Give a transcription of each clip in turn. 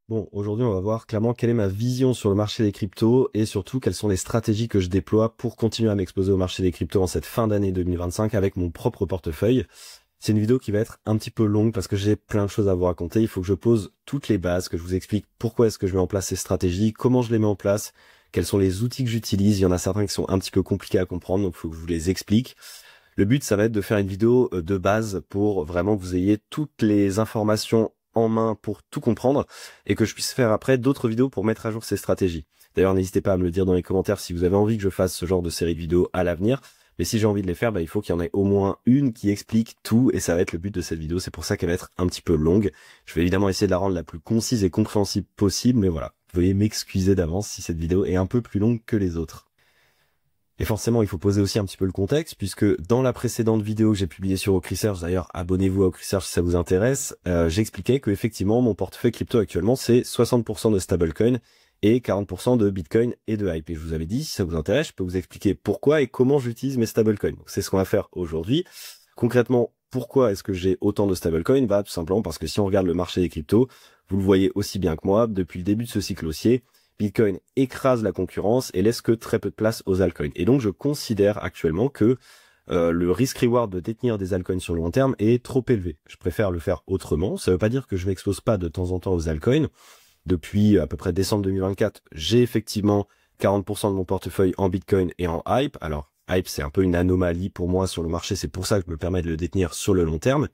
Bon, aujourd'hui, on va voir clairement quelle est ma vision sur le marché des cryptos et surtout quelles sont les stratégies que je déploie pour continuer à m'exposer au marché des cryptos en cette fin d'année 2025 avec mon propre portefeuille. C'est une vidéo qui va être un petit peu longue parce que j'ai plein de choses à vous raconter. Il faut que je pose toutes les bases, que je vous explique pourquoi est-ce que je mets en place ces stratégies, comment je les mets en place, quels sont les outils que j'utilise. Il y en a certains qui sont un petit peu compliqués à comprendre, donc il faut que je vous les explique. Le but, ça va être de faire une vidéo de base pour vraiment que vous ayez toutes les informations en main pour tout comprendre et que je puisse faire après d'autres vidéos pour mettre à jour ces stratégies. D'ailleurs, n'hésitez pas à me le dire dans les commentaires si vous avez envie que je fasse ce genre de série de vidéos à l'avenir. Mais si j'ai envie de les faire, il faut qu'il y en ait au moins une qui explique tout et ça va être le but de cette vidéo. C'est pour ça qu'elle va être un petit peu longue. Je vais évidemment essayer de la rendre la plus concise et compréhensible possible, mais voilà. Vous veuillez m'excuser d'avance si cette vidéo est un peu plus longue que les autres. Et forcément, il faut poser aussi un petit peu le contexte, puisque dans la précédente vidéo que j'ai publiée sur OakResearch, d'ailleurs, abonnez-vous à OakResearch si ça vous intéresse, j'expliquais que effectivement, mon portefeuille crypto actuellement, c'est 60% de stablecoin et 40% de Bitcoin et de Hype. Et je vous avais dit, si ça vous intéresse, je peux vous expliquer pourquoi et comment j'utilise mes stablecoins. Donc, c'est ce qu'on va faire aujourd'hui. Concrètement, pourquoi est-ce que j'ai autant de stablecoins? Tout simplement parce que si on regarde le marché des cryptos, vous le voyez aussi bien que moi, depuis le début de ce cycle haussier, Bitcoin écrase la concurrence et laisse que très peu de place aux altcoins. Et donc, je considère actuellement que le risk-reward de détenir des altcoins sur le long terme est trop élevé. Je préfère le faire autrement. Ça ne veut pas dire que je m'expose pas de temps en temps aux altcoins. Depuis à peu près décembre 2024, j'ai effectivement 40% de mon portefeuille en Bitcoin et en Hype. Alors, Hype, c'est un peu une anomalie pour moi sur le marché. C'est pour ça que je me permets de le détenir sur le long terme.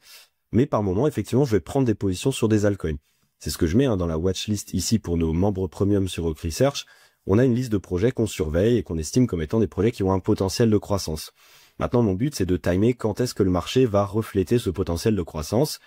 Mais par moment, effectivement, je vais prendre des positions sur des altcoins. C'est ce que je mets dans la watchlist ici pour nos membres premium sur OakResearch. On a une liste de projets qu'on surveille et qu'on estime comme étant des projets qui ont un potentiel de croissance. Maintenant, mon but, c'est de timer quand est-ce que le marché va refléter ce potentiel de croissance.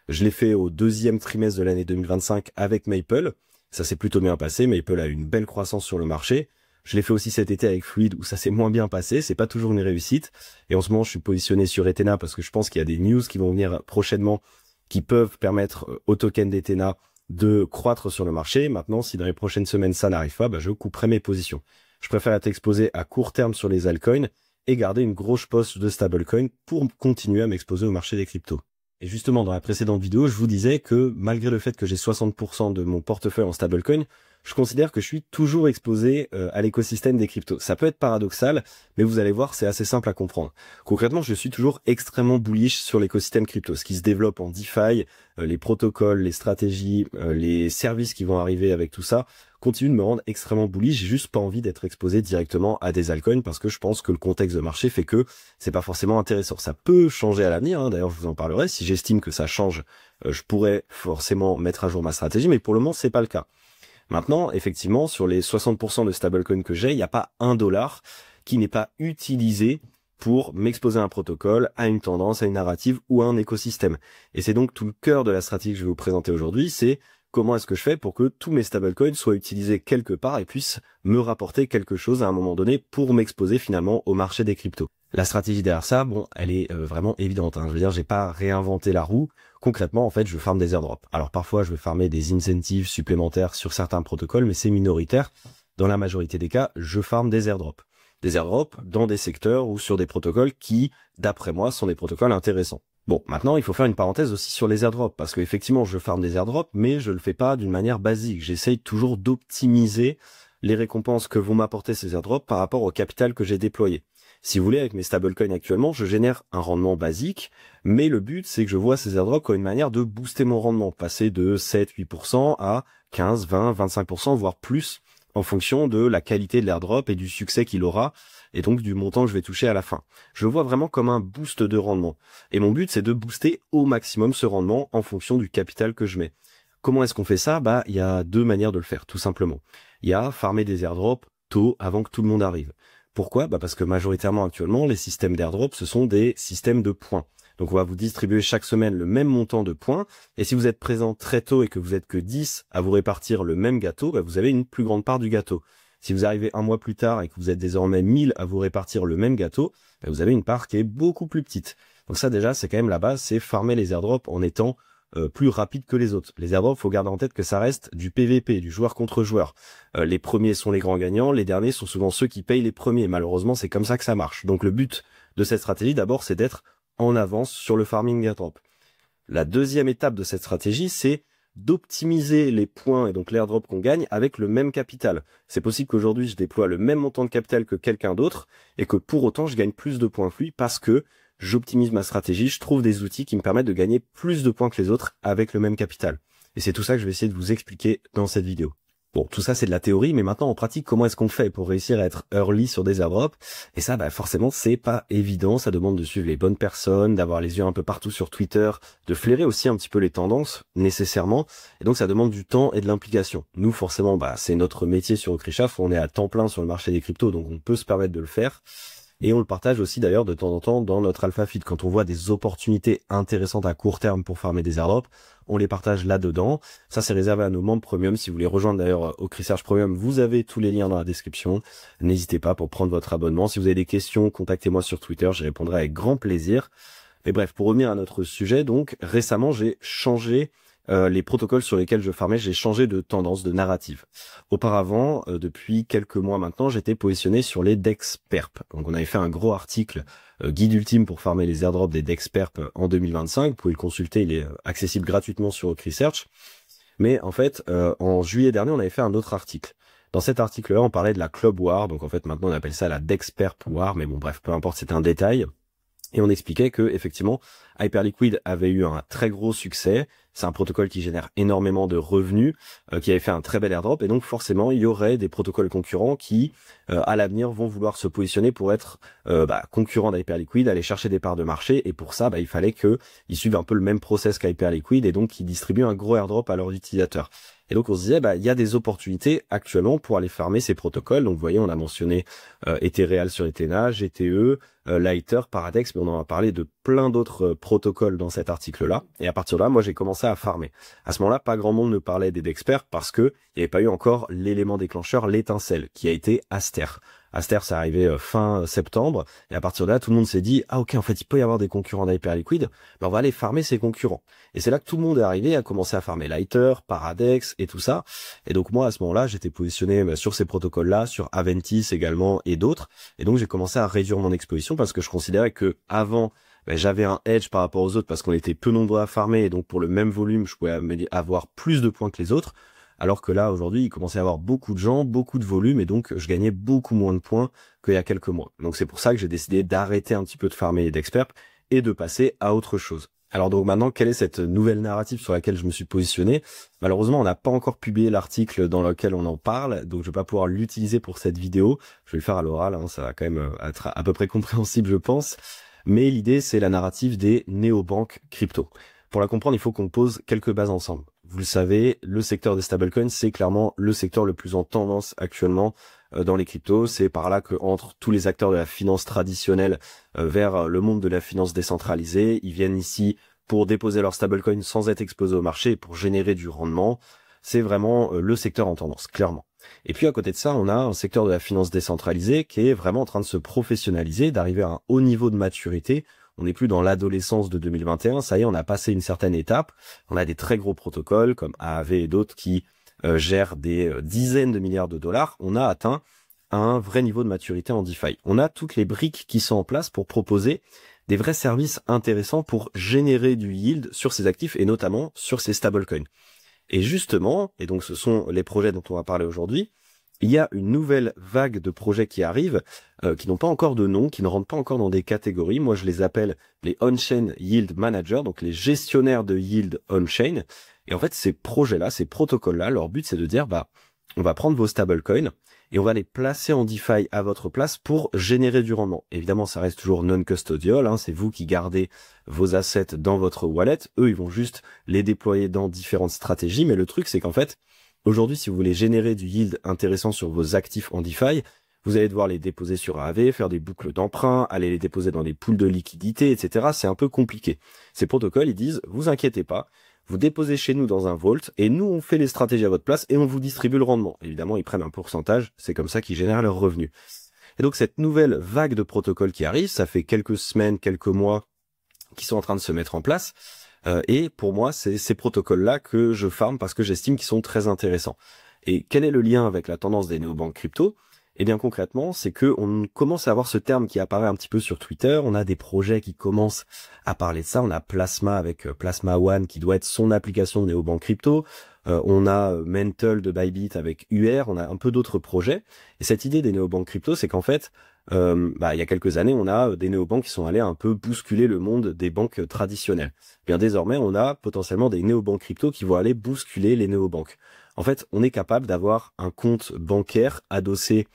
Je l'ai fait au deuxième trimestre de l'année 2025 avec Maple. Ça s'est plutôt bien passé. Maple a une belle croissance sur le marché. Je l'ai fait aussi cet été avec Fluid où ça s'est moins bien passé. C'est pas toujours une réussite. Et en ce moment, je suis positionné sur Ethena parce que je pense qu'il y a des news qui vont venir prochainement qui peuvent permettre au token d'Ethena de croître sur le marché. Maintenant, si dans les prochaines semaines ça n'arrive pas, je couperai mes positions. Je préfère être exposé à court terme sur les altcoins et garder une grosse poche de stablecoin pour continuer à m'exposer au marché des cryptos. Et justement, dans la précédente vidéo, je vous disais que malgré le fait que j'ai 60% de mon portefeuille en stablecoin, je considère que je suis toujours exposé à l'écosystème des cryptos. Ça peut être paradoxal, mais vous allez voir, c'est assez simple à comprendre. Concrètement, je suis toujours extrêmement bullish sur l'écosystème crypto, ce qui se développe en DeFi, les protocoles, les stratégies, les services qui vont arriver avec tout ça, continuent de me rendre extrêmement bullish. J'ai juste pas envie d'être exposé directement à des altcoins parce que je pense que le contexte de marché fait que c'est pas forcément intéressant. Ça peut changer à l'avenir, D'ailleurs, je vous en parlerai. Si j'estime que ça change, je pourrais forcément mettre à jour ma stratégie, mais pour le moment, c'est pas le cas. Maintenant, effectivement, sur les 60% de stablecoin que j'ai, il n'y a pas $1 qui n'est pas utilisé pour m'exposer à un protocole, à une tendance, à une narrative ou à un écosystème. Et c'est donc tout le cœur de la stratégie que je vais vous présenter aujourd'hui, c'est comment est-ce que je fais pour que tous mes stablecoins soient utilisés quelque part et puissent me rapporter quelque chose à un moment donné pour m'exposer finalement au marché des cryptos. La stratégie derrière ça, elle est vraiment évidente. Je veux dire, j'ai pas réinventé la roue. Concrètement, en fait, je farme des airdrops. Alors parfois, je vais farmer des incentives supplémentaires sur certains protocoles, mais c'est minoritaire. Dans la majorité des cas, je farme des airdrops. Des airdrops dans des secteurs ou sur des protocoles qui, d'après moi, sont des protocoles intéressants. Bon, maintenant, il faut faire une parenthèse aussi sur les airdrops, parce qu'effectivement, je farme des airdrops, mais je le fais pas d'une manière basique. J'essaye toujours d'optimiser les récompenses que vont m'apporter ces airdrops par rapport au capital que j'ai déployé. Si vous voulez, avec mes stablecoins actuellement, je génère un rendement basique, mais le but, c'est que je vois ces airdrops comme une manière de booster mon rendement, passer de 7-8% à 15, 20, 25%, voire plus, en fonction de la qualité de l'airdrop et du succès qu'il aura, et donc du montant que je vais toucher à la fin. Je le vois vraiment comme un boost de rendement. Et mon but, c'est de booster au maximum ce rendement en fonction du capital que je mets. Comment est-ce qu'on fait ça? Il y a deux manières de le faire, tout simplement. Il y a farmer des airdrops tôt, avant que tout le monde arrive. Pourquoi? Parce que majoritairement actuellement, les systèmes d'airdrop, ce sont des systèmes de points. Donc on va vous distribuer chaque semaine le même montant de points. Et si vous êtes présent très tôt et que vous êtes que 10 à vous répartir le même gâteau, vous avez une plus grande part du gâteau. Si vous arrivez un mois plus tard et que vous êtes désormais 1000 à vous répartir le même gâteau, vous avez une part qui est beaucoup plus petite. Donc ça déjà, c'est quand même la base, c'est farmer les airdrops en étant plus rapide que les autres. Les airdrops, faut garder en tête que ça reste du PVP, du joueur contre joueur. Les premiers sont les grands gagnants, les derniers sont souvent ceux qui payent les premiers. Malheureusement, c'est comme ça que ça marche. Donc le but de cette stratégie, d'abord, c'est d'être en avance sur le farming airdrop. La deuxième étape de cette stratégie, c'est d'optimiser les points et donc l'airdrop qu'on gagne avec le même capital. C'est possible qu'aujourd'hui je déploie le même montant de capital que quelqu'un d'autre et que pour autant je gagne plus de points que lui parce que j'optimise ma stratégie, je trouve des outils qui me permettent de gagner plus de points que les autres avec le même capital. Et c'est tout ça que je vais essayer de vous expliquer dans cette vidéo. Bon, tout ça c'est de la théorie, mais maintenant en pratique, comment est-ce qu'on fait pour réussir à être early sur des airdrops? Et ça, forcément, c'est pas évident, ça demande de suivre les bonnes personnes, d'avoir les yeux un peu partout sur Twitter, de flairer aussi un petit peu les tendances, nécessairement, et donc ça demande du temps et de l'implication. Nous, forcément, c'est notre métier sur Ocrichaf, on est à temps plein sur le marché des cryptos, donc on peut se permettre de le faire. Et on le partage aussi d'ailleurs de temps en temps dans notre alpha feed. Quand on voit des opportunités intéressantes à court terme pour farmer des airdrops, on les partage là-dedans. Ça, c'est réservé à nos membres premium. Si vous voulez rejoindre d'ailleurs Ocrisearch Premium, vous avez tous les liens dans la description. N'hésitez pas pour prendre votre abonnement. Si vous avez des questions, contactez-moi sur Twitter, j'y répondrai avec grand plaisir. Mais bref, pour revenir à notre sujet, donc récemment, j'ai changé les protocoles sur lesquels je farmais, j'ai changé de tendance, de narrative. Auparavant, depuis quelques mois maintenant, j'étais positionné sur les DEX perp. Donc on avait fait un gros article guide ultime pour farmer les airdrops des DEX perp en 2025. Vous pouvez le consulter, il est accessible gratuitement sur Ocrisearch. Mais en fait, en juillet dernier, on avait fait un autre article. Dans cet article-là, on parlait de la Club War. Donc en fait, maintenant on appelle ça la DEX perp War. Mais bon, bref, peu importe, c'est un détail. Et on expliquait que effectivement, Hyperliquid avait eu un très gros succès. C'est un protocole qui génère énormément de revenus, qui avait fait un très bel airdrop. Et donc forcément, il y aurait des protocoles concurrents qui, à l'avenir, vont vouloir se positionner pour être concurrents d'Hyperliquid, aller chercher des parts de marché. Et pour ça, il fallait qu'ils suivent un peu le même process qu'Hyperliquid et donc qu'ils distribuent un gros airdrop à leurs utilisateurs. Et donc on se disait, il y a des opportunités actuellement pour aller farmer ces protocoles. Donc vous voyez, on a mentionné Ethereal sur Ethena, GTE, Lighter, Paradex, mais on en a parlé de plein d'autres protocoles dans cet article-là. Et à partir de là, moi j'ai commencé à farmer. À ce moment-là, pas grand monde ne parlait des DEXperts parce que il n'y avait pas eu encore l'élément déclencheur, l'étincelle, qui a été Aster. Aster, c'est arrivé fin septembre, et à partir de là, tout le monde s'est dit, ah ok, en fait, il peut y avoir des concurrents d'Hyperliquid, on va aller farmer ces concurrents. Et c'est là que tout le monde est arrivé à commencer à farmer Lighter, Paradex et tout ça. Et donc moi, à ce moment-là, j'étais positionné sur ces protocoles-là, sur Aventis également et d'autres. Et donc j'ai commencé à réduire mon exposition parce que je considérais que avant, j'avais un edge par rapport aux autres parce qu'on était peu nombreux à farmer et donc pour le même volume, je pouvais avoir plus de points que les autres. Alors que là, aujourd'hui, il commençait à y avoir beaucoup de gens, beaucoup de volume, et donc je gagnais beaucoup moins de points qu'il y a quelques mois. Donc c'est pour ça que j'ai décidé d'arrêter un petit peu de farmer les DEXperp et de passer à autre chose. Alors donc maintenant, quelle est cette nouvelle narrative sur laquelle je me suis positionné? Malheureusement, on n'a pas encore publié l'article dans lequel on en parle, donc je vais pas pouvoir l'utiliser pour cette vidéo. Je vais le faire à l'oral, ça va quand même être à peu près compréhensible, je pense. Mais l'idée, c'est la narrative des néobanques crypto. Pour la comprendre, il faut qu'on pose quelques bases ensemble. Vous le savez, le secteur des stablecoins, c'est clairement le secteur le plus en tendance actuellement dans les cryptos. C'est par là que entre tous les acteurs de la finance traditionnelle vers le monde de la finance décentralisée, ils viennent ici pour déposer leur stablecoin sans être exposés au marché et pour générer du rendement. C'est vraiment le secteur en tendance, clairement. Et puis à côté de ça, on a un secteur de la finance décentralisée qui est vraiment en train de se professionnaliser, d'arriver à un haut niveau de maturité. On n'est plus dans l'adolescence de 2021, ça y est, on a passé une certaine étape. On a des très gros protocoles comme Aave et d'autres qui gèrent des dizaines de milliards de dollars. On a atteint un vrai niveau de maturité en DeFi. On a toutes les briques qui sont en place pour proposer des vrais services intéressants pour générer du yield sur ces actifs et notamment sur ces stablecoins. Et justement, et donc ce sont les projets dont on va parler aujourd'hui, il y a une nouvelle vague de projets qui arrivent, qui n'ont pas encore de nom, qui ne rentrent pas encore dans des catégories. Moi, je les appelle les on-chain yield managers, donc les gestionnaires de yield on-chain. Et en fait, ces projets-là, ces protocoles-là, leur but, c'est de dire, on va prendre vos stablecoins et on va les placer en DeFi à votre place pour générer du rendement. Évidemment, ça reste toujours non-custodial, c'est vous qui gardez vos assets dans votre wallet. Eux, ils vont juste les déployer dans différentes stratégies. Mais le truc, c'est qu'en fait, aujourd'hui, si vous voulez générer du yield intéressant sur vos actifs en DeFi, vous allez devoir les déposer sur Aave, faire des boucles d'emprunt, aller les déposer dans des pools de liquidités, etc. C'est un peu compliqué. Ces protocoles, ils disent, vous inquiétez pas, vous déposez chez nous dans un vault et nous, on fait les stratégies à votre place et on vous distribue le rendement. Évidemment, ils prennent un pourcentage, c'est comme ça qu'ils génèrent leurs revenus. Et donc, cette nouvelle vague de protocoles qui arrive, ça fait quelques semaines, quelques mois qui sont en train de se mettre en place. Et pour moi, c'est ces protocoles-là que je farm parce que j'estime qu'ils sont très intéressants. Et quel est le lien avec la tendance des néobanques crypto? Eh bien concrètement, c'est que on commence à avoir ce terme qui apparaît un petit peu sur Twitter. On a des projets qui commencent à parler de ça. On a Plasma avec Plasma One qui doit être son application de néobanque crypto. On a Mental de Bybit avec UR. On a un peu d'autres projets. Et cette idée des néobanques crypto, c'est qu'en fait, il y a quelques années, on a des néobanques qui sont allés un peu bousculer le monde des banques traditionnelles. Bien désormais, on a potentiellement des néobanques crypto qui vont aller bousculer les néobanques. En fait, on est capable d'avoir un compte bancaire adossé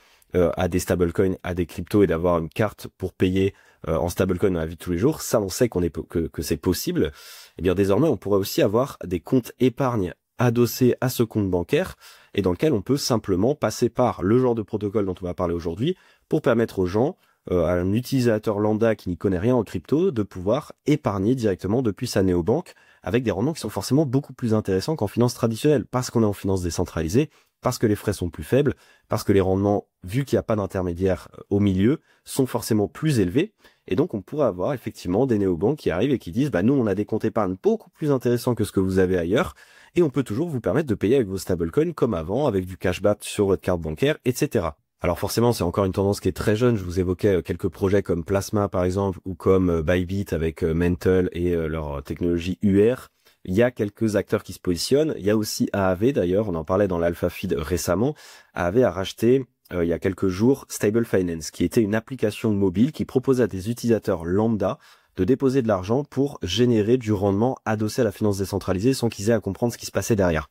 à des stablecoins, à des cryptos et d'avoir une carte pour payer en stablecoin dans la vie de tous les jours. Ça, on sait que c'est possible. Et bien désormais, on pourrait aussi avoir des comptes épargne adossés à ce compte bancaire et dans lequel on peut simplement passer par le genre de protocole dont on va parler aujourd'hui pour permettre aux gens, à un utilisateur lambda qui n'y connaît rien en crypto, de pouvoir épargner directement depuis sa néobanque avec des rendements qui sont forcément beaucoup plus intéressants qu'en finance traditionnelle parce qu'on est en finance décentralisée, parce que les frais sont plus faibles, parce que les rendements, vu qu'il n'y a pas d'intermédiaire au milieu, sont forcément plus élevés. Et donc, on pourrait avoir effectivement des néobanques qui arrivent et qui disent, nous, on a des comptes épargne beaucoup plus intéressants que ce que vous avez ailleurs, et on peut toujours vous permettre de payer avec vos stablecoins comme avant, avec du cashback sur votre carte bancaire, etc. Alors forcément, c'est encore une tendance qui est très jeune. Je vous évoquais quelques projets comme Plasma, par exemple, ou comme Bybit avec Mental et leur technologie UR. Il y a quelques acteurs qui se positionnent. Il y a aussi AAV, d'ailleurs, on en parlait dans l'Alpha Feed récemment. AAV a racheté, il y a quelques jours, Stable Finance, qui était une application mobile qui proposait à des utilisateurs lambda de déposer de l'argent pour générer du rendement adossé à la finance décentralisée sans qu'ils aient à comprendre ce qui se passait derrière.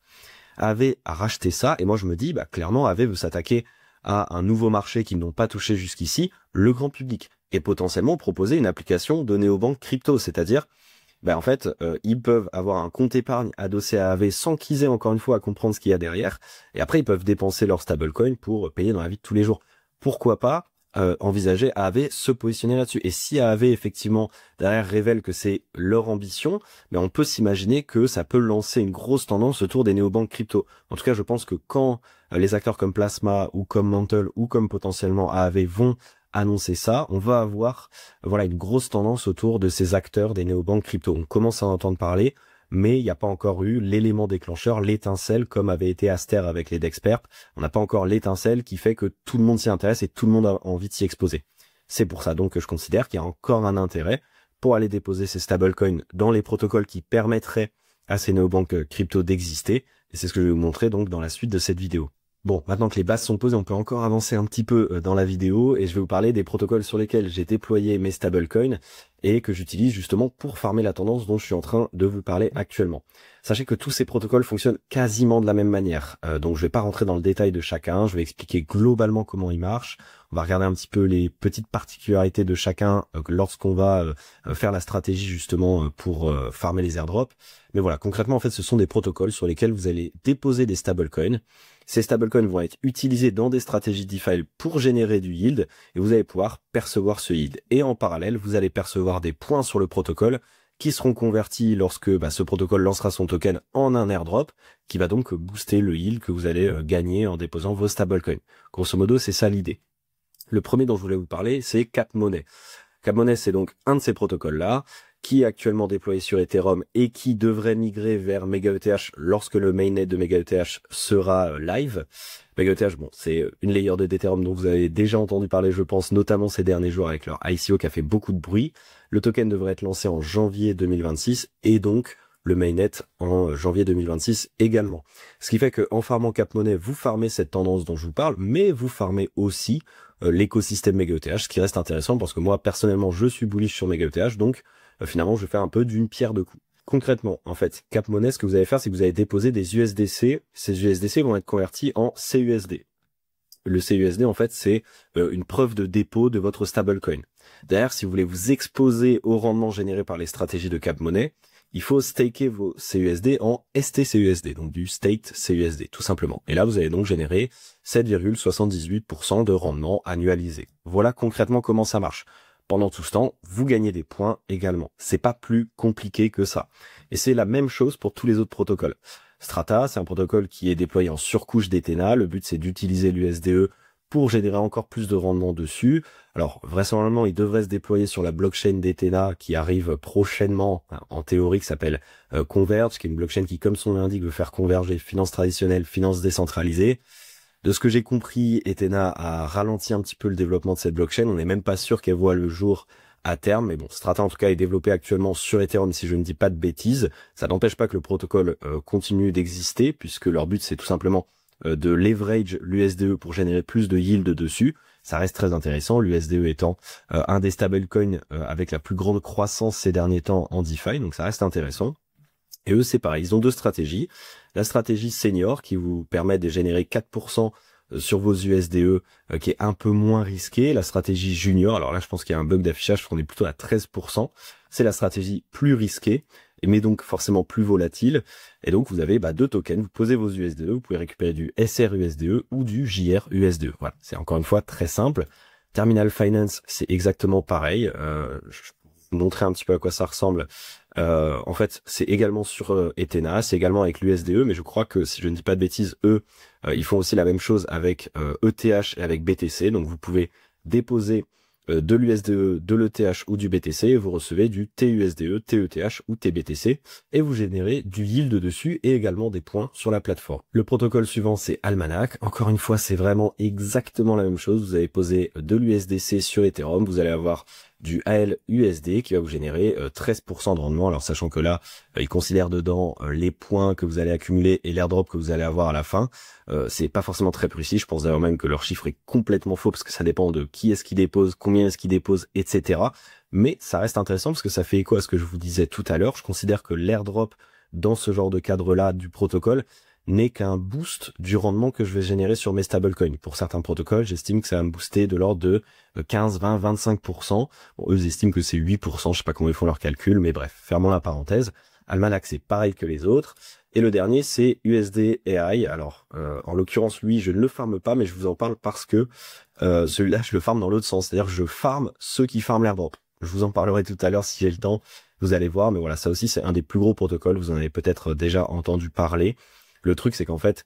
AAV a racheté ça, et moi je me dis, clairement, AAV veut s'attaquer à un nouveau marché qu'ils n'ont pas touché jusqu'ici, le grand public, et potentiellement proposer une application de néobanque crypto, c'est-à-dire en fait, ils peuvent avoir un compte épargne adossé à AAV sans qu'ils aient encore une fois à comprendre ce qu'il y a derrière. Et après, ils peuvent dépenser leur stablecoin pour payer dans la vie de tous les jours. Pourquoi pas envisager AAV se positionner là-dessus. Et si AAV, effectivement, derrière révèle que c'est leur ambition, on peut s'imaginer que ça peut lancer une grosse tendance autour des néobanques crypto. En tout cas, je pense que quand les acteurs comme Plasma ou comme Mantle ou comme potentiellement AAV vont annoncer ça, on va avoir une grosse tendance autour de ces acteurs des néobanques crypto. On commence à en entendre parler, mais il n'y a pas encore eu l'élément déclencheur, l'étincelle comme avait été Aster avec les Dexperts. On n'a pas encore l'étincelle qui fait que tout le monde s'y intéresse et tout le monde a envie de s'y exposer. C'est pour ça donc que je considère qu'il y a encore un intérêt pour aller déposer ces stablecoins dans les protocoles qui permettraient à ces néobanques crypto d'exister. Et c'est ce que je vais vous montrer donc dans la suite de cette vidéo. Bon, maintenant que les bases sont posées, on peut encore avancer un petit peu dans la vidéo et je vais vous parler des protocoles sur lesquels j'ai déployé mes stablecoins et que j'utilise justement pour farmer la tendance dont je suis en train de vous parler actuellement. Sachez que tous ces protocoles fonctionnent quasiment de la même manière, donc je vais pas rentrer dans le détail de chacun, je vais expliquer globalement comment ils marchent. On va regarder un petit peu les petites particularités de chacun lorsqu'on va faire la stratégie justement pour farmer les airdrops. Mais voilà, concrètement en fait ce sont des protocoles sur lesquels vous allez déposer des stablecoins. Ces stablecoins vont être utilisés dans des stratégies DeFi pour générer du yield et vous allez pouvoir percevoir ce yield. Et en parallèle, vous allez percevoir des points sur le protocole qui seront convertis lorsque ce protocole lancera son token en un airdrop qui va donc booster le yield que vous allez gagner en déposant vos stablecoins. Grosso modo, c'est ça l'idée. Le premier dont je voulais vous parler, c'est CapMoney. CapMoney, c'est donc un de ces protocoles-là qui est actuellement déployé sur Ethereum et qui devrait migrer vers MegaETH lorsque le mainnet de MegaETH sera live. MegaETH, c'est une layer d'Ethereum dont vous avez déjà entendu parler, je pense, notamment ces derniers jours avec leur ICO qui a fait beaucoup de bruit. Le token devrait être lancé en janvier 2026 et donc le mainnet en janvier 2026 également. Ce qui fait qu'en farmant CapMoney, vous farmez cette tendance dont je vous parle, mais vous farmez aussi l'écosystème MegaETH, ce qui reste intéressant parce que moi, personnellement, je suis bullish sur MegaETH, donc finalement, je vais faire un peu d'une pierre deux coups. Concrètement, en fait, CapMoney, ce que vous allez faire, c'est que vous allez déposer des USDC. Ces USDC vont être convertis en CUSD. Le CUSD, en fait, c'est une preuve de dépôt de votre stablecoin. D'ailleurs, si vous voulez vous exposer au rendement généré par les stratégies de CapMoney, il faut staker vos CUSD en STCUSD, donc du staked CUSD, tout simplement. Et là, vous allez donc générer 7,78% de rendement annualisé. Voilà concrètement comment ça marche. Pendant tout ce temps, vous gagnez des points également. C'est pas plus compliqué que ça. Et c'est la même chose pour tous les autres protocoles. Strata, c'est un protocole qui est déployé en surcouche d'Ethena. Le but, c'est d'utiliser l'USDE pour générer encore plus de rendement dessus. Alors, vraisemblablement, il devrait se déployer sur la blockchain d'Ethena qui arrive prochainement, en théorie, qui s'appelle Converge, qui est une blockchain qui, comme son nom l'indique, veut faire converger finance traditionnelle, finance décentralisée. De ce que j'ai compris, Ethena a ralenti un petit peu le développement de cette blockchain. On n'est même pas sûr qu'elle voit le jour à terme, mais bon, Strata en tout cas est développé actuellement sur Ethereum si je ne dis pas de bêtises. Ça n'empêche pas que le protocole continue d'exister, puisque leur but c'est tout simplement de leverage l'USDE pour générer plus de yield dessus. Ça reste très intéressant, l'USDE étant un des stablecoins avec la plus grande croissance ces derniers temps en DeFi, donc ça reste intéressant. Et eux, c'est pareil, ils ont deux stratégies. La stratégie senior qui vous permet de générer 4% sur vos USDE qui est un peu moins risquée. La stratégie junior, alors là je pense qu'il y a un bug d'affichage, parce qu'on est plutôt à 13%. C'est la stratégie plus risquée, mais donc forcément plus volatile. Et donc vous avez deux tokens, vous posez vos USDE, vous pouvez récupérer du SR-USDE ou du JR-USDE. Voilà, c'est encore une fois très simple. Terminal Finance, c'est exactement pareil. Je vais vous montrer un petit peu à quoi ça ressemble. En fait, c'est également sur Ethena, c'est également avec l'USDE, mais je crois que, si je ne dis pas de bêtises, eux, ils font aussi la même chose avec ETH et avec BTC. Donc vous pouvez déposer de l'USDE, de l'ETH ou du BTC, et vous recevez du TUSDE, TETH ou TBTC, et vous générez du yield dessus et également des points sur la plateforme. Le protocole suivant, c'est Almanac. Encore une fois, c'est vraiment exactement la même chose. Vous avez posé de l'USDC sur Ethereum, vous allez avoir du ALUSD qui va vous générer 13% de rendement. Alors sachant que là, ils considèrent dedans les points que vous allez accumuler et l'airdrop que vous allez avoir à la fin. C'est pas forcément très précis. Je pense d'ailleurs même que leur chiffre est complètement faux parce que ça dépend de qui est-ce qui dépose, combien est-ce qui dépose, etc. Mais ça reste intéressant parce que ça fait écho à ce que je vous disais tout à l'heure. Je considère que l'airdrop dans ce genre de cadre-là du protocole n'est qu'un boost du rendement que je vais générer sur mes stablecoins. Pour certains protocoles, j'estime que ça va me booster de l'ordre de 15, 20, 25%. Bon, eux estiment que c'est 8%, je sais pas comment ils font leurs calculs, mais bref, fermons la parenthèse. Almanac, c'est pareil que les autres. Et le dernier, c'est USD AI. Alors, en l'occurrence, lui, je ne le farme pas, mais je vous en parle parce que celui-là, je le farme dans l'autre sens. C'est-à-dire que je farme ceux qui farment l'airdrop. Je vous en parlerai tout à l'heure si j'ai le temps, vous allez voir. Mais voilà, ça aussi, c'est un des plus gros protocoles. Vous en avez peut-être déjà entendu parler. Le truc, c'est qu'en fait,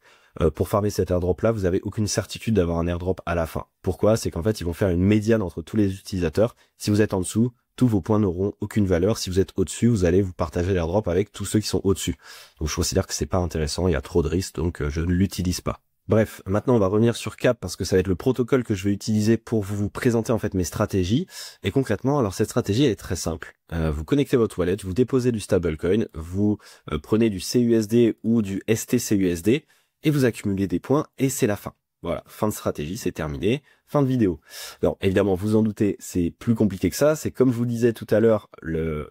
pour farmer cet airdrop-là, vous avez aucune certitude d'avoir un airdrop à la fin. Pourquoi? C'est qu'en fait, ils vont faire une médiane entre tous les utilisateurs. Si vous êtes en dessous, tous vos points n'auront aucune valeur. Si vous êtes au-dessus, vous allez vous partager l'airdrop avec tous ceux qui sont au-dessus. Donc je considère que c'est pas intéressant, il y a trop de risques, donc je ne l'utilise pas. Bref, maintenant on va revenir sur Cap parce que ça va être le protocole que je vais utiliser pour vous présenter en fait mes stratégies. Et concrètement, alors cette stratégie elle est très simple. Vous connectez votre wallet, vous déposez du stablecoin, vous prenez du CUSD ou du STCUSD et vous accumulez des points et c'est la fin. Voilà, fin de stratégie, c'est terminé, fin de vidéo. Alors évidemment, vous en doutez, c'est plus compliqué que ça. C'est comme je vous disais tout à l'heure,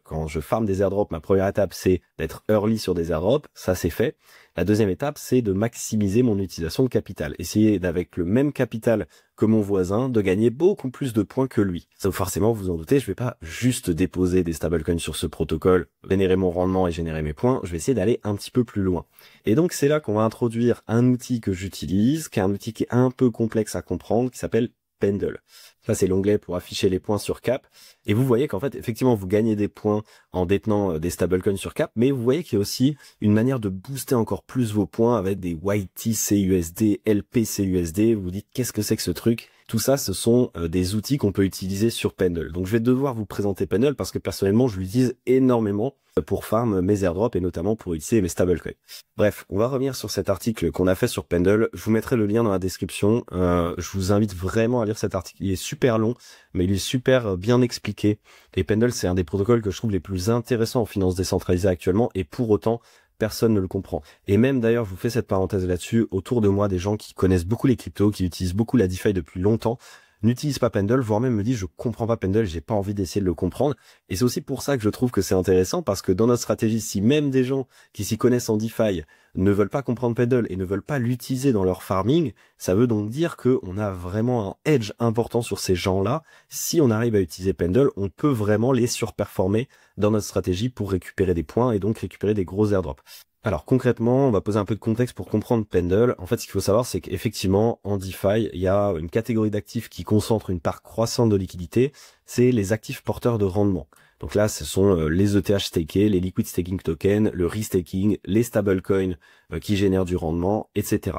quand je farme des airdrops, ma première étape c'est d'être early sur des airdrops, ça c'est fait. La deuxième étape, c'est de maximiser mon utilisation de capital. Essayer d'avec le même capital que mon voisin, de gagner beaucoup plus de points que lui. Donc forcément, vous en doutez, je vais pas juste déposer des stablecoins sur ce protocole, générer mon rendement et générer mes points, je vais essayer d'aller un petit peu plus loin. Et donc c'est là qu'on va introduire un outil que j'utilise, qui est un outil qui est un peu complexe à comprendre, qui s'appelle Pendle. Ça c'est l'onglet pour afficher les points sur Cap. Et vous voyez qu'en fait, effectivement, vous gagnez des points en détenant des stablecoins sur Cap, mais vous voyez qu'il y a aussi une manière de booster encore plus vos points avec des YTCUSD, LPCUSD. Vous vous dites, qu'est-ce que c'est que ce truc? Tout ça, ce sont des outils qu'on peut utiliser sur Pendle. Donc je vais devoir vous présenter Pendle parce que personnellement, je l'utilise énormément pour farm mes airdrops et notamment pour utiliser mes stablecoins. Bref, on va revenir sur cet article qu'on a fait sur Pendle. Je vous mettrai le lien dans la description. Je vous invite vraiment à lire cet article. Il est super long, mais il est super bien expliqué. Et Pendle, c'est un des protocoles que je trouve les plus intéressants en finance décentralisée actuellement et pour autant, personne ne le comprend. Et même d'ailleurs, je vous fais cette parenthèse là-dessus, autour de moi, des gens qui connaissent beaucoup les cryptos, qui utilisent beaucoup la DeFi depuis longtemps, n'utilisent pas Pendle, voire même me disent je comprends pas Pendle, j'ai pas envie d'essayer de le comprendre. Et c'est aussi pour ça que je trouve que c'est intéressant, parce que dans notre stratégie, si même des gens qui s'y connaissent en DeFi ne veulent pas comprendre Pendle et ne veulent pas l'utiliser dans leur farming, ça veut donc dire qu'on a vraiment un edge important sur ces gens-là. Si on arrive à utiliser Pendle, on peut vraiment les surperformer dans notre stratégie pour récupérer des points et donc récupérer des gros airdrops. Alors concrètement, on va poser un peu de contexte pour comprendre Pendle. En fait, ce qu'il faut savoir, c'est qu'effectivement, en DeFi, il y a une catégorie d'actifs qui concentre une part croissante de liquidité, c'est les actifs porteurs de rendement. Donc là, ce sont les ETH stakés, les liquid staking tokens, le restaking, les stablecoins qui génèrent du rendement, etc.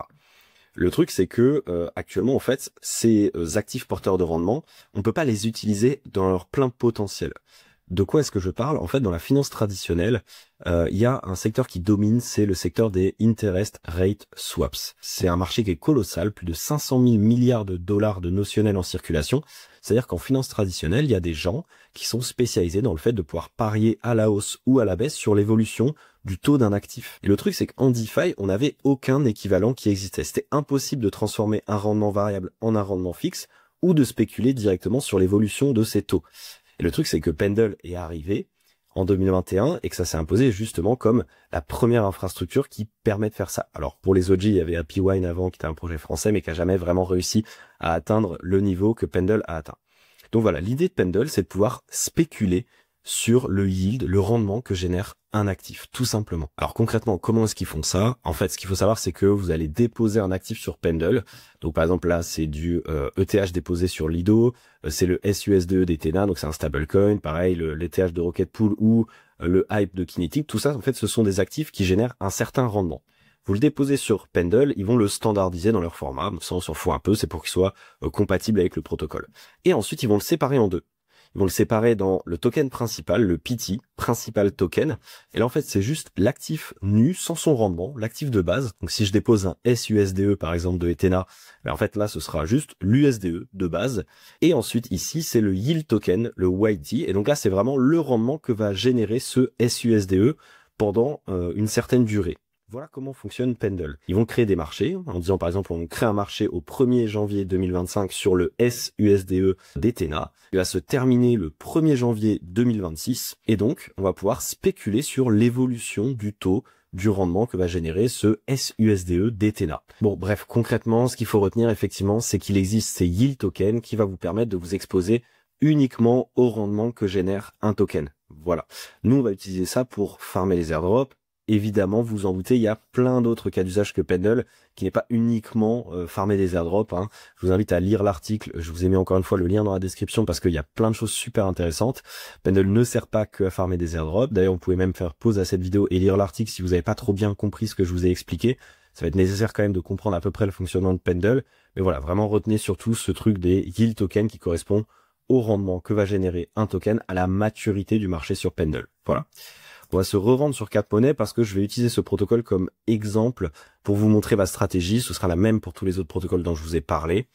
Le truc, c'est que actuellement, en fait, ces actifs porteurs de rendement, on peut pas les utiliser dans leur plein potentiel. De quoi est-ce que je parle? En fait, dans la finance traditionnelle, il y a un secteur qui domine, c'est le secteur des interest rate swaps. C'est un marché qui est colossal, plus de 500 000 milliards de dollars de notionnel en circulation. C'est-à-dire qu'en finance traditionnelle, il y a des gens qui sont spécialisés dans le fait de pouvoir parier à la hausse ou à la baisse sur l'évolution du taux d'un actif. Et le truc, c'est qu'en DeFi, on n'avait aucun équivalent qui existait. C'était impossible de transformer un rendement variable en un rendement fixe ou de spéculer directement sur l'évolution de ces taux. Et le truc, c'est que Pendle est arrivé en 2021 et que ça s'est imposé justement comme la première infrastructure qui permet de faire ça. Alors pour les OG, il y avait HappyWine avant qui était un projet français mais qui a jamais vraiment réussi à atteindre le niveau que Pendle a atteint. Donc voilà, l'idée de Pendle, c'est de pouvoir spéculer sur le yield, le rendement que génère un actif, tout simplement. Alors concrètement, comment est-ce qu'ils font ça? En fait, ce qu'il faut savoir, c'est que vous allez déposer un actif sur Pendle. Donc par exemple, là, c'est du ETH déposé sur Lido, c'est le SUSDE d'Ethena, donc c'est un stablecoin, pareil, l'ETH de Rocket Pool ou le Hype de Kinetic. Tout ça, en fait, ce sont des actifs qui génèrent un certain rendement. Vous le déposez sur Pendle, ils vont le standardiser dans leur format, ça on s'en fout un peu, c'est pour qu'il soit compatible avec le protocole. Et ensuite, ils vont le séparer en deux. Ils vont le séparer dans le token principal, le PT, Principal Token. Et là, en fait, c'est juste l'actif nu, sans son rendement, l'actif de base. Donc, si je dépose un SUSDE, par exemple, de Ethena, ben, en fait, là, ce sera juste l'USDE de base. Et ensuite, ici, c'est le Yield Token, le YT. Et donc là, c'est vraiment le rendement que va générer ce SUSDE pendant une certaine durée. Voilà comment fonctionne Pendle. Ils vont créer des marchés en disant par exemple on crée un marché au 1er janvier 2025 sur le SUSDE d'Ethena. Il va se terminer le 1er janvier 2026 et donc on va pouvoir spéculer sur l'évolution du taux du rendement que va générer ce SUSDE d'Ethena. Bon bref, concrètement ce qu'il faut retenir effectivement c'est qu'il existe ces yield tokens qui va vous permettre de vous exposer uniquement au rendement que génère un token. Voilà. Nous on va utiliser ça pour farmer les airdrops. Évidemment, vous en doutez, il y a plein d'autres cas d'usage que Pendle, qui n'est pas uniquement farmer des airdrops. Hein. Je vous invite à lire l'article, je vous ai mis encore une fois le lien dans la description parce qu'il y a plein de choses super intéressantes. Pendle ne sert pas que à farmer des airdrops. D'ailleurs, vous pouvez même faire pause à cette vidéo et lire l'article si vous n'avez pas trop bien compris ce que je vous ai expliqué. Ça va être nécessaire quand même de comprendre à peu près le fonctionnement de Pendle. Mais voilà, vraiment retenez surtout ce truc des yield tokens qui correspond au rendement que va générer un token à la maturité du marché sur Pendle. Voilà. On va se revendre sur Cap-Money parce que je vais utiliser ce protocole comme exemple pour vous montrer ma stratégie. Ce sera la même pour tous les autres protocoles dont je vous ai parlé.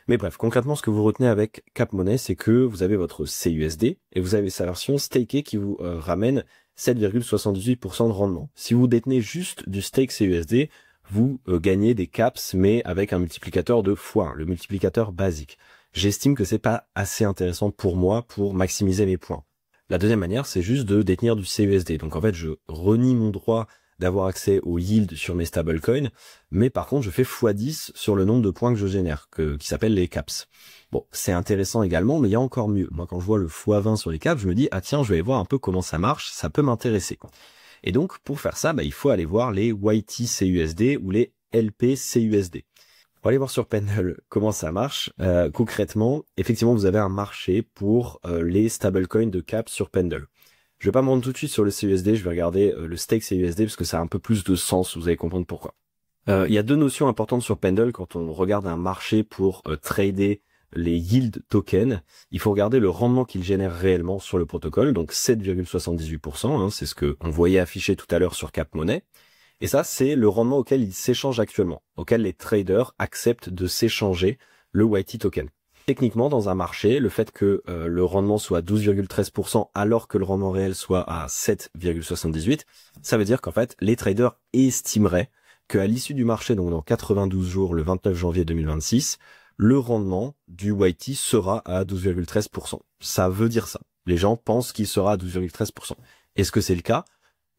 Mais bref, concrètement, ce que vous retenez avec Cap-Money, c'est que vous avez votre CUSD et vous avez sa version stakée qui vous ramène 7,78% de rendement. Si vous détenez juste du stake CUSD, vous gagnez des caps, mais avec un multiplicateur de x1, le multiplicateur basique. J'estime que c'est pas assez intéressant pour moi pour maximiser mes points. La deuxième manière, c'est juste de détenir du CUSD. Donc en fait, je renie mon droit d'avoir accès au yield sur mes stablecoins, mais par contre, je fais x10 sur le nombre de points que je génère, qui s'appellent les caps. Bon, c'est intéressant également, mais il y a encore mieux. Moi, quand je vois le x20 sur les caps, je me dis, ah tiens, je vais aller voir un peu comment ça marche, ça peut m'intéresser. Et donc, pour faire ça, il faut aller voir les YT CUSD ou les LP CUSD. On va aller voir sur Pendle comment ça marche. Concrètement, effectivement, vous avez un marché pour les stablecoins de cap sur Pendle. Je vais pas me rendre tout de suite sur le CUSD, je vais regarder le stake CUSD parce que ça a un peu plus de sens, vous allez comprendre pourquoi. Il y a deux notions importantes sur Pendle quand on regarde un marché pour trader les yield tokens. Il faut regarder le rendement qu'il génère réellement sur le protocole, donc 7,78%, hein, c'est ce que on voyait affiché tout à l'heure sur Cap-Money. Et ça, c'est le rendement auquel ils s'échangent actuellement, auquel les traders acceptent de s'échanger le YT token. Techniquement, dans un marché, le fait que le rendement soit 12,13% alors que le rendement réel soit à 7,78%, ça veut dire qu'en fait, les traders estimeraient qu'à l'issue du marché, donc dans 92 jours, le 29 janvier 2026, le rendement du YT sera à 12,13%. Ça veut dire ça. Les gens pensent qu'il sera à 12,13%. Est-ce que c'est le cas ?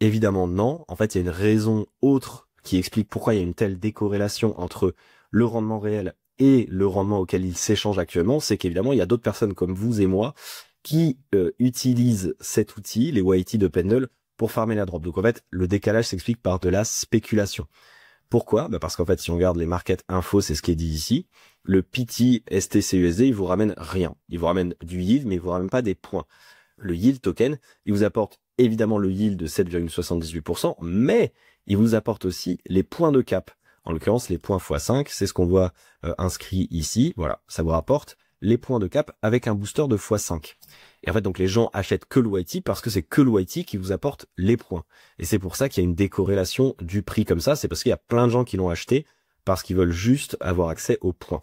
Évidemment non, en fait il y a une raison autre qui explique pourquoi il y a une telle décorrélation entre le rendement réel et le rendement auquel il s'échange actuellement, c'est qu'évidemment il y a d'autres personnes comme vous et moi qui utilisent cet outil, les YT de Pendle, pour farmer la drop. Donc en fait le décalage s'explique par de la spéculation. Pourquoi ? Parce qu'en fait si on regarde les market info, c'est ce qui est dit ici, le PT STCUSD il vous ramène rien, il vous ramène du yield mais il vous ramène pas des points. Le yield token, il vous apporte évidemment le yield de 7,78%, mais il vous apporte aussi les points de cap. En l'occurrence, les points x5, c'est ce qu'on voit inscrit ici. Voilà, ça vous rapporte les points de cap avec un booster de x5. Et en fait, donc les gens achètent que le YT parce que c'est que le YT qui vous apporte les points. Et c'est pour ça qu'il y a une décorrélation du prix comme ça. C'est parce qu'il y a plein de gens qui l'ont acheté parce qu'ils veulent juste avoir accès aux points.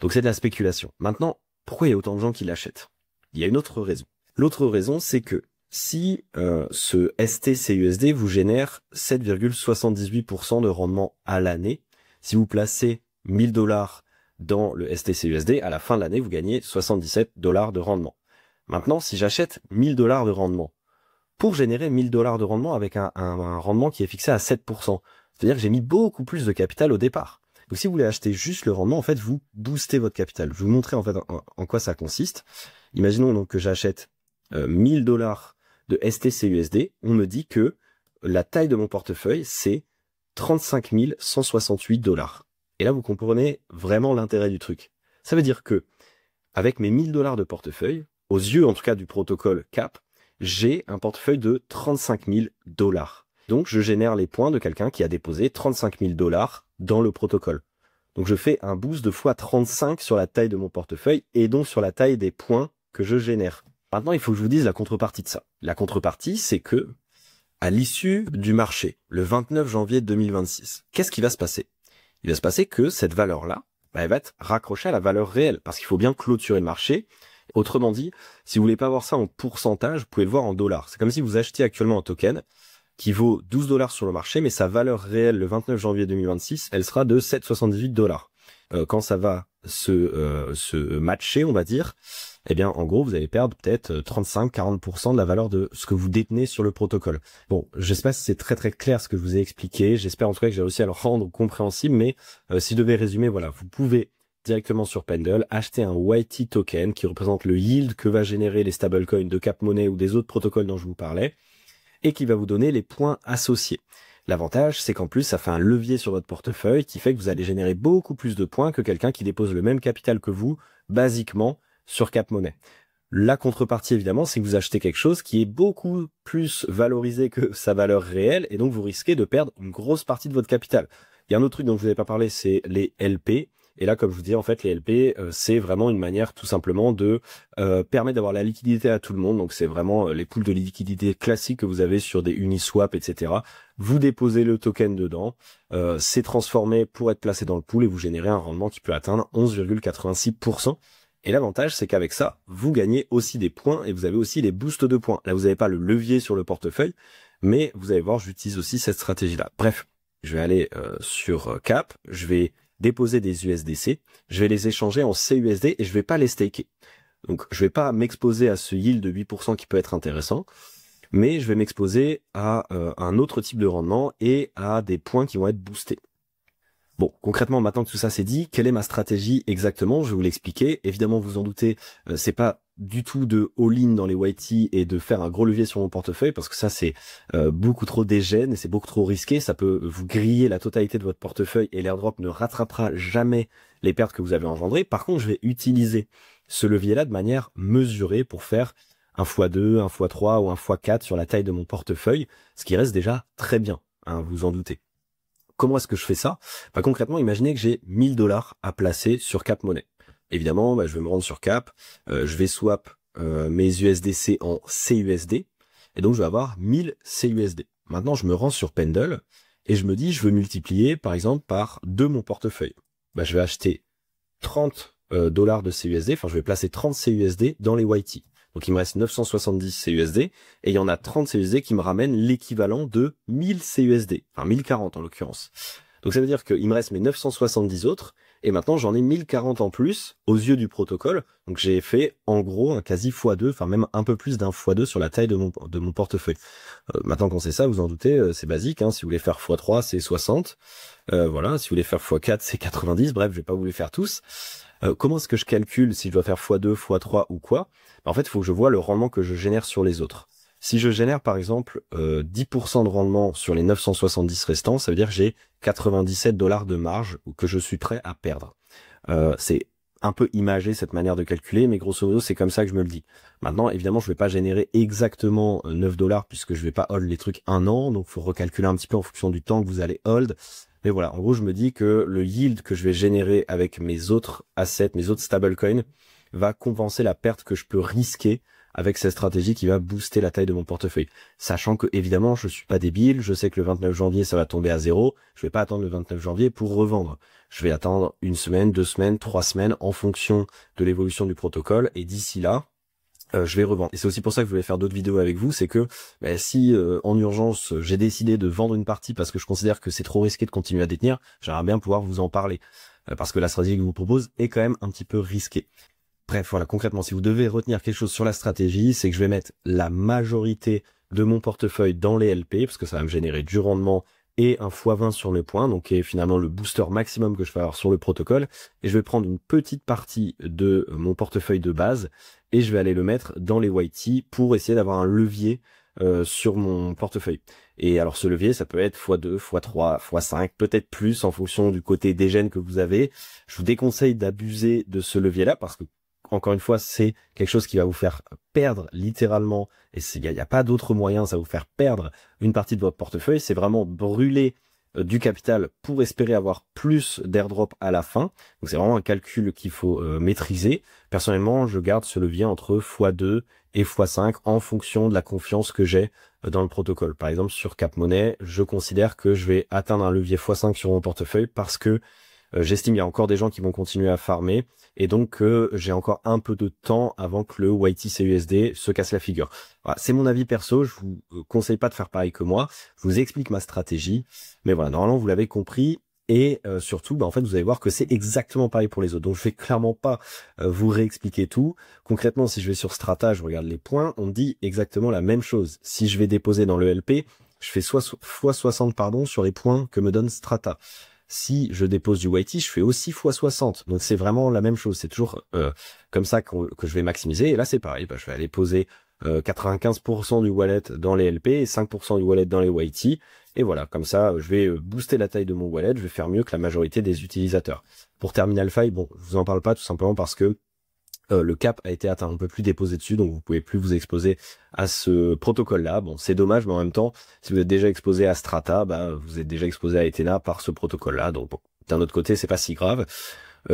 Donc c'est de la spéculation. Maintenant, pourquoi il y a autant de gens qui l'achètent? Il y a une autre raison. L'autre raison, c'est que si ce STCUSD vous génère 7,78% de rendement à l'année, si vous placez 1000 $ dans le STCUSD, à la fin de l'année, vous gagnez 77 $ de rendement. Maintenant, si j'achète 1000 $ de rendement, pour générer 1000 $ de rendement avec un rendement qui est fixé à 7%, c'est-à-dire que j'ai mis beaucoup plus de capital au départ. Donc si vous voulez acheter juste le rendement, en fait, vous boostez votre capital. Je vais vous montrer en fait en quoi ça consiste. Imaginons donc que j'achète 1000 $ de STCUSD. On me dit que la taille de mon portefeuille, c'est 35 168 $. Et là, vous comprenez vraiment l'intérêt du truc. Ça veut dire que avec mes 1000 $ de portefeuille, aux yeux en tout cas du protocole CAP, j'ai un portefeuille de 35 000 $. Donc je génère les points de quelqu'un qui a déposé 35 000 $ dans le protocole. Donc je fais un boost de fois 35 sur la taille de mon portefeuille et donc sur la taille des points que je génère. Maintenant, il faut que je vous dise la contrepartie de ça. La contrepartie, c'est que à l'issue du marché, le 29 janvier 2026, qu'est-ce qui va se passer? Il va se passer que cette valeur-là, elle va être raccrochée à la valeur réelle parce qu'il faut bien clôturer le marché. Autrement dit, si vous voulez pas voir ça en pourcentage, vous pouvez le voir en dollars. C'est comme si vous achetiez actuellement un token qui vaut 12 $ sur le marché, mais sa valeur réelle le 29 janvier 2026, elle sera de 7,78 $. Quand ça va se matcher, on va dire, eh bien, en gros, vous allez perdre peut-être 35-40% de la valeur de ce que vous détenez sur le protocole. Bon, j'espère que c'est très très clair ce que je vous ai expliqué. J'espère en tout cas que j'ai réussi à le rendre compréhensible, mais si je devais résumer, voilà, vous pouvez directement sur Pendle, acheter un YT token qui représente le yield que va générer les stablecoins de CapMoney ou des autres protocoles dont je vous parlais et qui va vous donner les points associés. L'avantage, c'est qu'en plus, ça fait un levier sur votre portefeuille qui fait que vous allez générer beaucoup plus de points que quelqu'un qui dépose le même capital que vous, basiquement, sur CapMoney. La contrepartie, évidemment, c'est que vous achetez quelque chose qui est beaucoup plus valorisé que sa valeur réelle et donc vous risquez de perdre une grosse partie de votre capital. Il y a un autre truc dont je vous ai pas parlé, c'est les LP. Et là, comme je vous dis, en fait, les LP, c'est vraiment une manière tout simplement de permettre d'avoir la liquidité à tout le monde. Donc, c'est vraiment les pools de liquidité classiques que vous avez sur des Uniswap, etc. Vous déposez le token dedans, c'est transformé pour être placé dans le pool et vous générez un rendement qui peut atteindre 11,86%. Et l'avantage, c'est qu'avec ça, vous gagnez aussi des points et vous avez aussi les boosts de points. Là, vous n'avez pas le levier sur le portefeuille, mais vous allez voir, j'utilise aussi cette stratégie-là. Bref, je vais aller sur Cap, je vais déposer des USDC, je vais les échanger en CUSD et je vais pas les staker. Donc je vais pas m'exposer à ce yield de 8% qui peut être intéressant, mais je vais m'exposer à un autre type de rendement et à des points qui vont être boostés. Bon, concrètement, maintenant que tout ça c'est dit, quelle est ma stratégie exactement? Je vais vous l'expliquer. Évidemment, vous en doutez, c'est pas du tout de all-in dans les YT et de faire un gros levier sur mon portefeuille parce que ça c'est beaucoup trop dégène et c'est beaucoup trop risqué. Ça peut vous griller la totalité de votre portefeuille et l'airdrop ne rattrapera jamais les pertes que vous avez engendrées. Par contre, je vais utiliser ce levier-là de manière mesurée pour faire un x2, un x3 ou un x4 sur la taille de mon portefeuille, ce qui reste déjà très bien, hein, vous en doutez. Comment est-ce que je fais ça? Bah, concrètement, imaginez que j'ai 1000 $ à placer sur CapMoney. Évidemment, bah, je vais me rendre sur Cap, je vais swap mes USDC en CUSD, et donc je vais avoir 1000 CUSD. Maintenant, je me rends sur Pendle, et je me dis, je veux multiplier, par exemple, par 2 mon portefeuille. Bah, je vais acheter 30 $ de CUSD, enfin je vais placer 30 CUSD dans les YT. Donc il me reste 970 CUSD, et il y en a 30 CUSD qui me ramènent l'équivalent de 1000 CUSD, enfin 1040 en l'occurrence. Donc ça veut dire qu'il me reste mes 970 autres, et maintenant j'en ai 1040 en plus aux yeux du protocole. Donc j'ai fait en gros un quasi x2, enfin même un peu plus d'un x2 sur la taille de mon portefeuille. Maintenant qu'on sait ça, vous en doutez, c'est basique, hein, si vous voulez faire x3 c'est 60, voilà, si vous voulez faire x4 c'est 90, bref je vais pas vous les faire tous. Comment est-ce que je calcule si je dois faire x2, x3 ou quoi? En fait, il faut que je vois le rendement que je génère sur les autres. Si je génère par exemple 10% de rendement sur les 970 restants, ça veut dire que j'ai 97 $ de marge que je suis prêt à perdre. C'est un peu imagé cette manière de calculer, mais grosso modo c'est comme ça que je me le dis. Maintenant, évidemment, je vais pas générer exactement 9 $ puisque je vais pas hold les trucs un an, donc faut recalculer un petit peu en fonction du temps que vous allez hold. Mais voilà, en gros, je me dis que le yield que je vais générer avec mes autres assets, mes autres stablecoins, va compenser la perte que je peux risquer avec cette stratégie qui va booster la taille de mon portefeuille. Sachant que, évidemment, je suis pas débile, je sais que le 29 janvier, ça va tomber à zéro, je vais pas attendre le 29 janvier pour revendre. Je vais attendre 1 semaine, 2 semaines, 3 semaines en fonction de l'évolution du protocole, et d'ici là, je vais revendre. Et c'est aussi pour ça que je voulais faire d'autres vidéos avec vous, c'est que si en urgence j'ai décidé de vendre une partie parce que je considère que c'est trop risqué de continuer à détenir, j'aimerais bien pouvoir vous en parler, parce que la stratégie que je vous propose est quand même un petit peu risquée. Bref, voilà, concrètement, si vous devez retenir quelque chose sur la stratégie, c'est que je vais mettre la majorité de mon portefeuille dans les LP, parce que ça va me générer du rendement et un x20 sur mes points, donc qui est finalement le booster maximum que je vais avoir sur le protocole, et je vais prendre une petite partie de mon portefeuille de base, et je vais aller le mettre dans les YT pour essayer d'avoir un levier sur mon portefeuille. Et alors ce levier, ça peut être x2, x3, x5, peut-être plus en fonction du côté dégène que vous avez. Je vous déconseille d'abuser de ce levier-là parce que, encore une fois, c'est quelque chose qui va vous faire perdre littéralement, et il n'y a pas d'autre moyen, ça va vous faire perdre une partie de votre portefeuille, c'est vraiment brûler du capital pour espérer avoir plus d'airdrop à la fin. Donc c'est vraiment un calcul qu'il faut maîtriser. Personnellement, je garde ce levier entre x2 et x5 en fonction de la confiance que j'ai dans le protocole. Par exemple, sur Capmoney, je considère que je vais atteindre un levier x5 sur mon portefeuille parce que j'estime qu'il y a encore des gens qui vont continuer à farmer et donc j'ai encore un peu de temps avant que le YTCUSD se casse la figure. Voilà, c'est mon avis perso, je vous conseille pas de faire pareil que moi, je vous explique ma stratégie, mais voilà, normalement vous l'avez compris et surtout en fait vous allez voir que c'est exactement pareil pour les autres, donc je vais clairement pas vous réexpliquer tout. Concrètement, si je vais sur Strata, je regarde les points, on me dit exactement la même chose. Si je vais déposer dans le LP, je fais soit x60 sur les points que me donne Strata. Si je dépose du YT, je fais aussi x60. Donc c'est vraiment la même chose. C'est toujours comme ça que je vais maximiser. Et là c'est pareil. Je vais aller poser 95% du wallet dans les LP et 5% du wallet dans les YT. Et voilà, comme ça, je vais booster la taille de mon wallet. Je vais faire mieux que la majorité des utilisateurs. Pour TerminalFi, bon, je vous en parle pas tout simplement parce que le cap a été atteint, on peut plus déposer dessus, donc vous pouvez plus vous exposer à ce protocole-là. Bon, c'est dommage, mais en même temps, si vous êtes déjà exposé à Strata, vous êtes déjà exposé à Ethena par ce protocole-là. Donc bon, d'un autre côté, c'est pas si grave.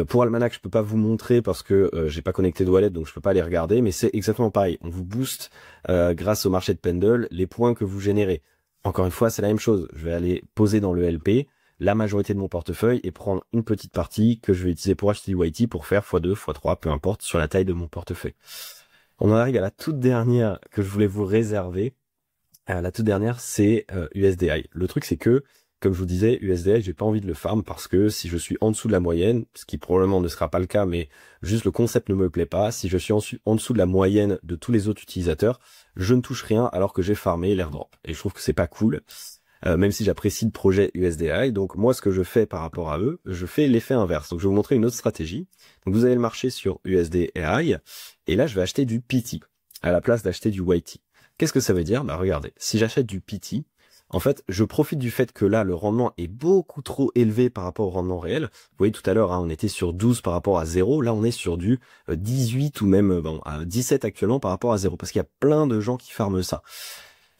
Pour Almanac, je peux pas vous montrer parce que j'ai pas connecté de wallet, donc je peux pas les regarder, mais c'est exactement pareil. On vous booste grâce au marché de Pendle les points que vous générez. Encore une fois, c'est la même chose. Je vais aller poser dans le LP la majorité de mon portefeuille et prendre une petite partie que je vais utiliser pour acheter du YT pour faire x2, x3, peu importe, sur la taille de mon portefeuille. On en arrive à la toute dernière que je voulais vous réserver. La toute dernière, c'est USDI. Le truc, c'est que, comme je vous disais, USDI, j'ai pas envie de le farm parce que si je suis en dessous de la moyenne, ce qui probablement ne sera pas le cas, mais juste le concept ne me plaît pas, si je suis en dessous de la moyenne de tous les autres utilisateurs, je ne touche rien alors que j'ai farmé l'airdrop. Et je trouve que c'est pas cool. Même si j'apprécie le projet USDI. Donc moi, ce que je fais par rapport à eux, je fais l'effet inverse. Donc je vais vous montrer une autre stratégie. Donc vous avez le marché sur USDI, et là je vais acheter du PT à la place d'acheter du YT. Qu'est-ce que ça veut dire? Regardez, si j'achète du PT, en fait, je profite du fait que là, le rendement est beaucoup trop élevé par rapport au rendement réel. Vous voyez, tout à l'heure, on était sur 12 par rapport à 0. Là, on est sur du 18 ou même 17 actuellement par rapport à 0. Parce qu'il y a plein de gens qui farment ça.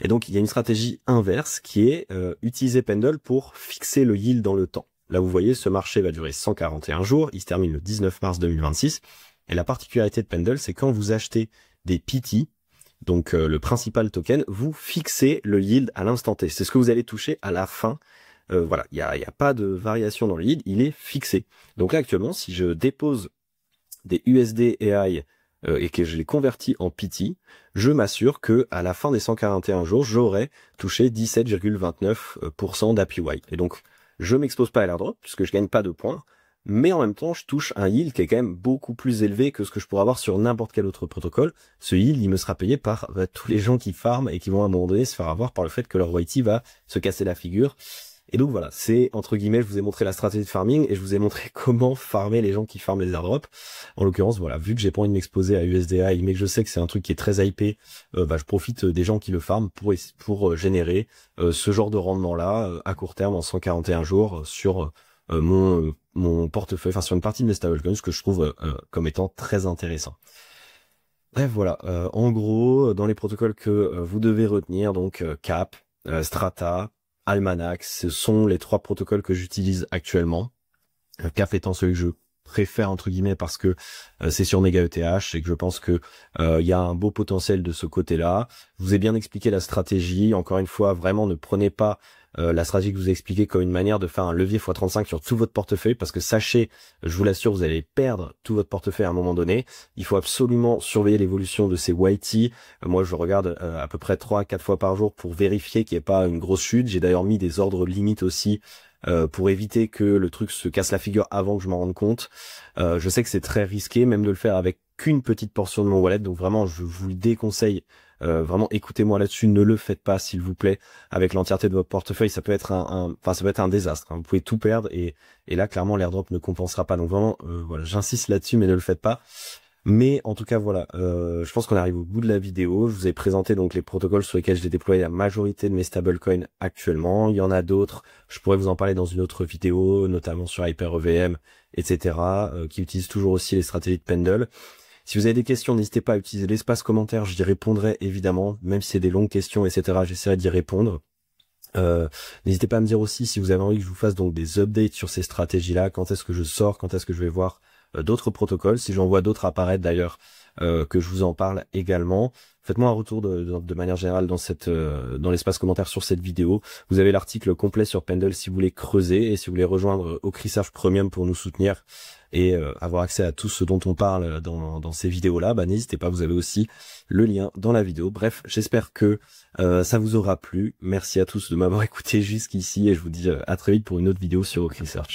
Et donc, il y a une stratégie inverse qui est utiliser Pendle pour fixer le yield dans le temps. Là, vous voyez, ce marché va durer 141 jours. Il se termine le 19 mars 2026. Et la particularité de Pendle, c'est quand vous achetez des PT, donc le principal token, vous fixez le yield à l'instant T. C'est ce que vous allez toucher à la fin. Voilà, il y a pas de variation dans le yield, il est fixé. Donc là, actuellement, si je dépose des USD AI et que je les convertis en PT, je m'assure que à la fin des 141 jours, j'aurai touché 17,29% d'APY. Et donc, je m'expose pas à l'airdrop puisque je gagne pas de points, mais en même temps, je touche un yield qui est quand même beaucoup plus élevé que ce que je pourrais avoir sur n'importe quel autre protocole. Ce yield, il me sera payé par tous les gens qui farment et qui vont à un moment donné se faire avoir par le fait que leur YT va se casser la figure. Et donc voilà, c'est entre guillemets, je vous ai montré la stratégie de farming et je vous ai montré comment farmer les gens qui farment les airdrops. En l'occurrence, voilà, vu que j'ai pas envie de m'exposer à USDI, mais que je sais que c'est un truc qui est très hypé, je profite des gens qui le farment pour générer ce genre de rendement-là à court terme en 141 jours sur mon portefeuille, enfin sur une partie de mes stablecoins, ce que je trouve comme étant très intéressant. Bref, voilà, en gros, dans les protocoles que vous devez retenir, donc Cap, Strata, Almanac, ce sont les 3 protocoles que j'utilise actuellement. Cap étant celui que je préfère entre guillemets parce que c'est sur Mega ETH et que je pense que il y a un beau potentiel de ce côté-là. Je vous ai bien expliqué la stratégie. Encore une fois, vraiment ne prenez pas la stratégie que je vous ai expliquée comme une manière de faire un levier x35 sur tout votre portefeuille, parce que sachez, je vous l'assure, vous allez perdre tout votre portefeuille à un moment donné. Il faut absolument surveiller l'évolution de ces YT. Moi, je regarde à peu près 3 à 4 fois par jour pour vérifier qu'il n'y ait pas une grosse chute. J'ai d'ailleurs mis des ordres limites aussi pour éviter que le truc se casse la figure avant que je m'en rende compte. Je sais que c'est très risqué, même de le faire avec qu'une petite portion de mon wallet, donc vraiment je vous le déconseille. Vraiment écoutez-moi là-dessus, ne le faites pas s'il vous plaît avec l'entièreté de votre portefeuille. Ça peut être ça peut être un désastre, hein. Vous pouvez tout perdre et là clairement l'airdrop ne compensera pas. Donc vraiment voilà, j'insiste là-dessus, mais ne le faites pas. Mais en tout cas voilà, je pense qu'on arrive au bout de la vidéo. Je vous ai présenté donc les protocoles sur lesquels j'ai déployé la majorité de mes stablecoins actuellement. Il y en a d'autres, je pourrais vous en parler dans une autre vidéo, notamment sur HyperEVM, etc. Qui utilisent toujours aussi les stratégies de Pendle. Si vous avez des questions, n'hésitez pas à utiliser l'espace commentaire, j'y répondrai évidemment, même si c'est des longues questions, etc. J'essaierai d'y répondre. N'hésitez pas à me dire aussi si vous avez envie que je vous fasse donc des updates sur ces stratégies-là, quand est-ce que je sors, quand est-ce que je vais voir d'autres protocoles, si j'en vois d'autres apparaître d'ailleurs, que je vous en parle également. Faites-moi un retour de manière générale dans l'espace commentaire sur cette vidéo. Vous avez l'article complet sur Pendle si vous voulez creuser et si vous voulez rejoindre Ocresearch Premium pour nous soutenir et avoir accès à tout ce dont on parle dans ces vidéos-là, bah n'hésitez pas, vous avez aussi le lien dans la vidéo. Bref, j'espère que ça vous aura plu. Merci à tous de m'avoir écouté jusqu'ici et je vous dis à très vite pour une autre vidéo sur Ocresearch.